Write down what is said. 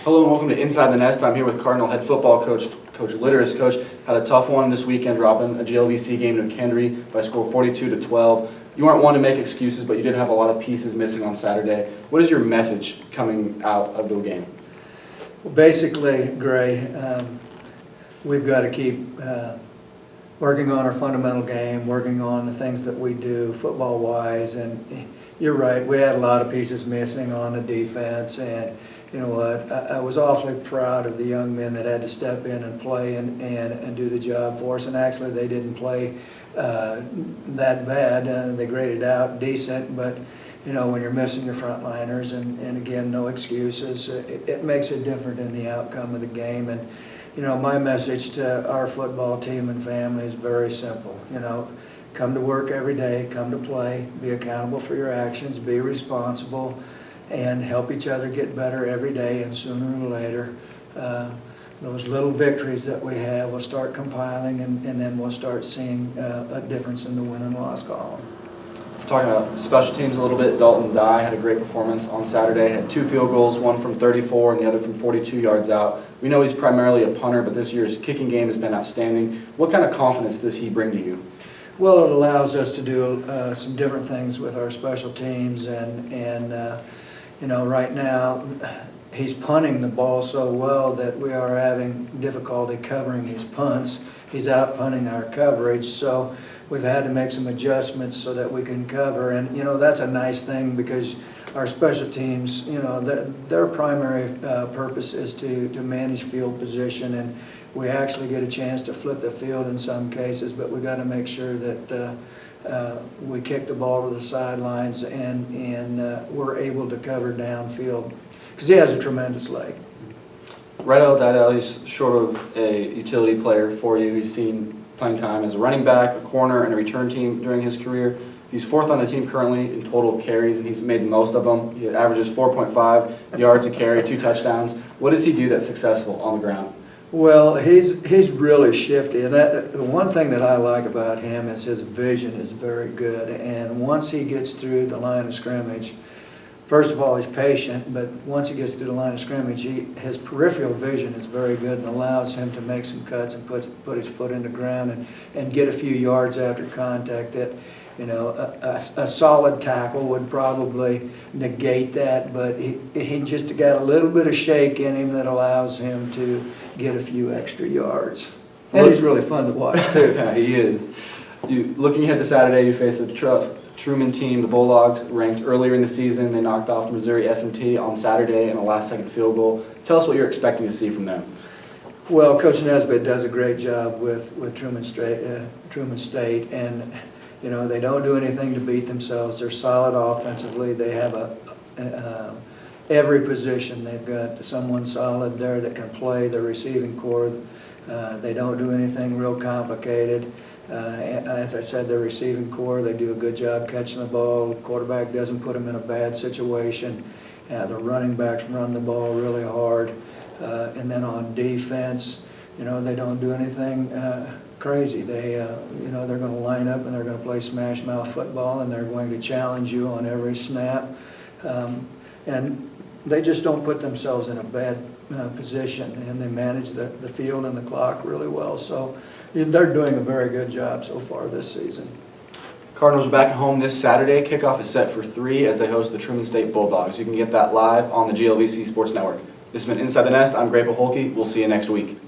Hello and welcome to Inside the Nest. I'm here with Cardinal head football coach, Coach Litteris. Coach had a tough one this weekend, dropping a GLVC game to McHenry by a score of 42-12. You weren't one to make excuses, but you did have a lot of pieces missing on Saturday. What is your message coming out of the game? Well, basically, Gray, we've got to keep working on our fundamental game, working on the things that we do football-wise. And you're right, we had a lot of pieces missing on the defense. And you know what, I was awfully proud of the young men that had to step in and play and do the job for us. And actually, they didn't play that bad. They graded out decent, but you know, when you're missing your frontliners, and again, no excuses, it makes it different in the outcome of the game. And you know, my message to our football team and family is very simple. You know, come to work every day, come to play, be accountable for your actions, be responsible, and help each other get better every day. And sooner or later, those little victories that we have will start compiling, and then we'll start seeing a difference in the win and loss column. Talking about special teams a little bit, Dalton Dye had a great performance on Saturday, had 2 field goals, one from 34 and the other from 42 yards out. We know he's primarily a punter, but this year's kicking game has been outstanding. What kind of confidence does he bring to you? Well, it allows us to do some different things with our special teams, and you know, right now he's punting the ball so well that we are having difficulty covering his punts. He's out punting our coverage, so we've had to make some adjustments so that we can cover. And you know, that's a nice thing, because our special teams, you know, their primary purpose is to manage field position, and we actually get a chance to flip the field in some cases, but we got to make sure that we kick the ball to the sidelines and we're able to cover downfield, because he has a tremendous leg. Redo Dydell, he's sort of a utility player for you. He's seen playing time as a running back, a corner, and a return team during his career. He's 4th on the team currently in total carries, and he's made the most of them. He averages 4.5 yards a carry, 2 touchdowns. What does he do that's successful on the ground? Well, he's really shifty, and the one thing that I like about him is his vision is very good. And once he gets through the line of scrimmage, first of all, he's patient, but once he gets through the line of scrimmage, his peripheral vision is very good and allows him to make some cuts and put his foot in the ground and get a few yards after contact. That, you know, a solid tackle would probably negate that, but he just got a little bit of shake in him that allows him to get a few extra yards. And he's really fun to watch too. Yeah, he is. Looking ahead to Saturday, you face a Truman team, the Bulldogs, ranked earlier in the season. They knocked off Missouri S&T on Saturday in a last-second field goal. Tell us what you're expecting to see from them. Well, Coach Nesbitt does a great job with Truman State, and you know, they don't do anything to beat themselves. They're solid offensively. They have every position. They've got someone solid there that can play. Their receiving core, they don't do anything real complicated. As I said, their receiving core, they do a good job catching the ball. The quarterback doesn't put them in a bad situation. The running backs run the ball really hard. And then on defense, you know, they don't do anything crazy. They, you know, they're going to line up and they're going to play smash mouth football, and they're going to challenge you on every snap. And they just don't put themselves in a bad position, and they manage the field and the clock really well. So they're doing a very good job so far this season. Cardinals are back at home this Saturday. Kickoff is set for 3 as they host the Truman State Bulldogs. You can get that live on the GLVC Sports Network. This has been Inside the Nest. I'm Grape Holke. We'll see you next week.